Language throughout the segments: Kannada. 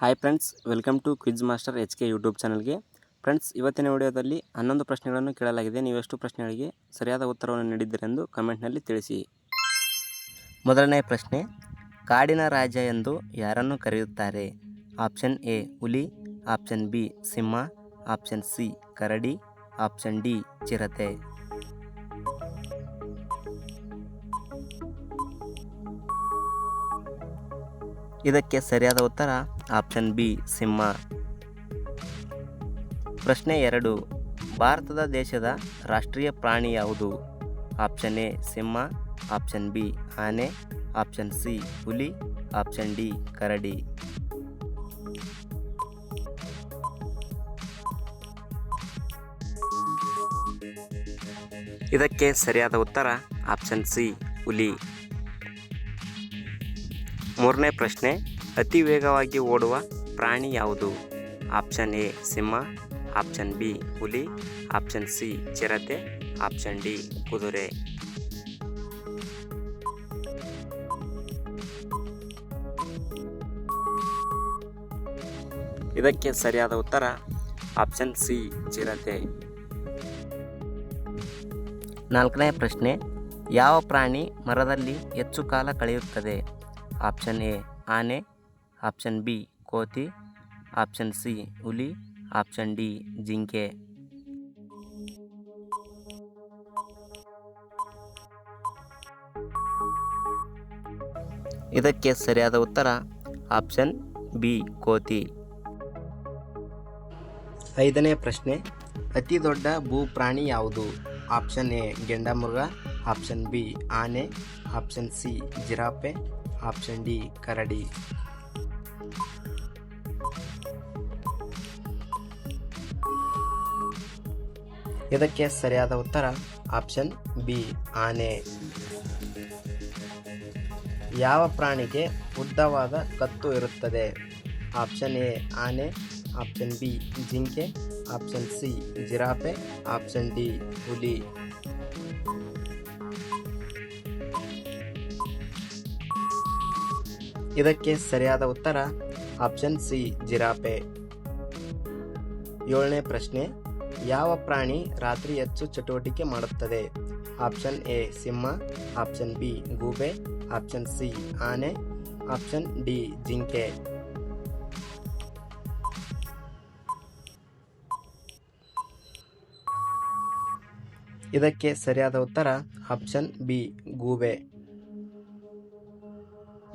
Hi friends, welcome to quiz master HK YouTube ಚಾನಲ್ಗೆ. ಫ್ರೆಂಡ್ಸ್, ಇವತ್ತಿನ ವಿಡಿಯೋದಲ್ಲಿ 11 ಪ್ರಶ್ನೆಗಳನ್ನು ಕೇಳಲಾಗಿದೆ. ನೀವೆಷ್ಟು ಪ್ರಶ್ನೆಗಳಿಗೆ ಸರಿಯಾದ ಉತ್ತರವನ್ನು ನೀಡಿದ್ದೀರೆಂದು ಕಮೆಂಟ್ನಲ್ಲಿ ತಿಳಿಸಿ. ಮೊದಲನೇ ಪ್ರಶ್ನೆ, ಕಾಡಿನ ರಾಜ ಎಂದು ಯಾರನ್ನು ಕರೆಯುತ್ತಾರೆ? ಆಪ್ಷನ್ ಎ ಹುಲಿ, ಆಪ್ಷನ್ ಬಿ ಸಿಂಹ, ಆಪ್ಷನ್ ಸಿ ಕರಡಿ, ಆಪ್ಷನ್ ಡಿ ಚಿರತೆ. ಇದಕ್ಕೆ ಸರಿಯಾದ ಉತ್ತರ ಆಪ್ಷನ್ ಬಿ ಸಿಂಹ. ಪ್ರಶ್ನೆ 2, ಭಾರತದ ದೇಶದ ರಾಷ್ಟ್ರೀಯ ಪ್ರಾಣಿ ಯಾವುದು? Option A Simha, option B ಆನೆ, ಆಪ್ಷನ್ ಸಿ ಹುಲಿ, ಆಪ್ಷನ್ ಡಿ ಕರಡಿ. ಇದಕ್ಕೆ ಸರಿಯಾದ ಉತ್ತರ ಆಪ್ಷನ್ ಸಿ ಹುಲಿ. ಮೂರನೇ ಪ್ರಶ್ನೆ, ಅತಿ ವೇಗವಾಗಿ ಓಡುವ ಪ್ರಾಣಿ ಯಾವುದು? Option A Simha, option B ಹುಲಿ, ಆಪ್ಷನ್ ಸಿ ಚಿರತೆ, ಆಪ್ಷನ್ ಡಿ ಕುದುರೆ. ಇದಕ್ಕೆ ಸರಿಯಾದ ಉತ್ತರ ಆಪ್ಷನ್ ಸಿ ಚಿರತೆ. ನಾಲ್ಕನೇ ಪ್ರಶ್ನೆ, ಯಾವ ಪ್ರಾಣಿ ಮರದಲ್ಲಿ ಹೆಚ್ಚು ಕಾಲ ಕಳೆಯುತ್ತದೆ? ಆಪ್ಷನ್ ಎ ಆನೆ, ಆಪ್ಷನ್ ಬಿ ಕೋತಿ, ಆಪ್ಷನ್ ಸಿ ಹುಲಿ, ಆಪ್ಷನ್ ಡಿ ಜಿಂಕೆ. ಇದಕ್ಕೆ ಸರಿಯಾದ ಉತ್ತರ ಆಪ್ಷನ್ ಬಿ ಕೋತಿ. ಐದನೇ ಪ್ರಶ್ನೆ, ಅತಿ ದೊಡ್ಡ ಭೂಪ್ರಾಣಿ ಯಾವುದು? ಆಪ್ಷನ್ ಎ ಗೆಂಡಮೃಗ, ಆಪ್ಷನ್ ಬಿ ಆನೆ, ಆಪ್ಷನ್ ಸಿ ಜಿರಾಫೆ, ಆಪ್ಷನ್ ಡಿ ಕರಡಿ. ಇದಕ್ಕೆ ಸರಿಯಾದ ಉತ್ತರ ಆಪ್ಷನ್ ಬಿ ಆನೆ. ಯಾವ ಪ್ರಾಣಿಗೆ ಉದ್ದವಾದ ಕತ್ತು ಇರುತ್ತದೆ? ಆಪ್ಷನ್ ಎ ಆನೆ, ಆಪ್ಷನ್ ಬಿ ಜಿಂಕೆ, ಆಪ್ಷನ್ ಸಿ ಜಿರಾಫೆ, ಆಪ್ಷನ್ ಡಿ ಹುಲಿ. ಇದಕ್ಕೆ ಸರಿಯಾದ ಉತ್ತರ ಆಪ್ಷನ್ ಸಿ ಜಿರಾಫೆ. ಏಳನೇ ಪ್ರಶ್ನೆ, ಯಾವ ಪ್ರಾಣಿ ರಾತ್ರಿ ಹೆಚ್ಚು ಚಟುವಟಿಕೆ ಮಾಡುತ್ತದೆ? Option A Simha, option B ಗೂಬೆ, ಆಪ್ಷನ್ ಸಿ ಆನೆ, ಆಪ್ಷನ್ ಡಿ ಜಿಂಕೆ. ಇದಕ್ಕೆ ಸರಿಯಾದ ಉತ್ತರ ಆಪ್ಷನ್ ಬಿ ಗೂಬೆ.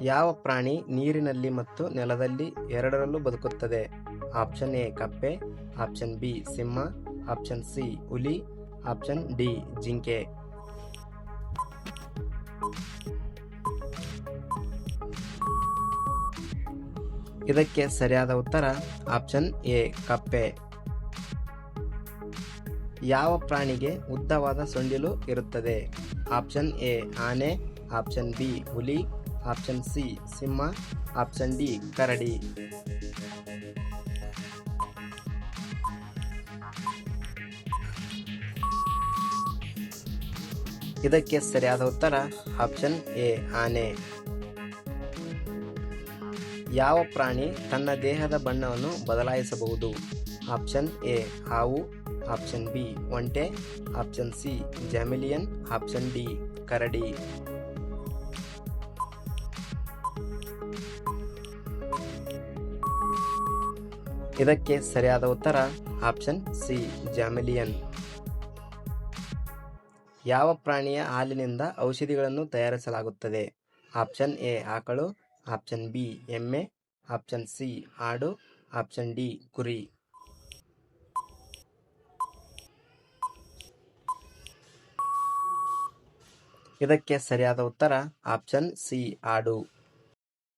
ಯಾವ ಪ್ರಾಣಿ ನೀರಿನಲ್ಲಿ ಮತ್ತು ನೆಲದಲ್ಲಿ ಎರಡರಲ್ಲೂ ಬದುಕುತ್ತದೆ? ಆಪ್ಷನ್ ಎ ಕಪ್ಪೆ, ಆಪ್ಷನ್ ಬಿ ಸಿಂಹ, ಆಪ್ಷನ್ ಸಿ ಹುಲಿ, ಆಪ್ಷನ್ ಡಿ ಜಿಂಕೆ. ಇದಕ್ಕೆ ಸರಿಯಾದ ಉತ್ತರ ಆಪ್ಷನ್ ಎ ಕಪ್ಪೆ. ಯಾವ ಪ್ರಾಣಿಗೆ ಉದ್ದವಾದ ಸೊಂಡಿಲು ಇರುತ್ತದೆ? ಆಪ್ಷನ್ ಎ ಆನೆ, ಆಪ್ಷನ್ ಬಿ ಹುಲಿ, ಆಪ್ಷನ್ ಸಿ ಸಿಂಹ, ಆಪ್ಷನ್ ಡಿ ಕರಡಿ. ಇದಕ್ಕೆ ಸರಿಯಾದ ಉತ್ತರ ಆಪ್ಷನ್ ಎ ಆನೆ. ಯಾವ ಪ್ರಾಣಿ ತನ್ನ ದೇಹದ ಬಣ್ಣವನ್ನು ಬದಲಾಯಿಸಬಹುದು? ಆಪ್ಷನ್ ಎ ಹಾವು, ಆಪ್ಷನ್ ಬಿ ಒಂಟೆ, ಆಪ್ಷನ್ ಸಿ ಜಾಮಿಲಿಯನ್, ಆಪ್ಷನ್ ಡಿ ಕರಡಿ. ಇದಕ್ಕೆ ಸರಿಯಾದ ಉತ್ತರ ಆಪ್ಷನ್ ಸಿ ಜಾಮಿಲಿಯನ್. ಯಾವ ಪ್ರಾಣಿಯ ಹಾಲಿನಿಂದ ಔಷಧಿಗಳನ್ನು ತಯಾರಿಸಲಾಗುತ್ತದೆ? ಆಪ್ಷನ್ ಎ ಆಕಳು, ಆಪ್ಷನ್ ಬಿ ಎಮ್ಮೆ, ಆಪ್ಷನ್ ಸಿ ಆಡು, ಆಪ್ಷನ್ ಡಿ ಕುರಿ. ಇದಕ್ಕೆ ಸರಿಯಾದ ಉತ್ತರ ಆಪ್ಷನ್ ಸಿ ಆಡು.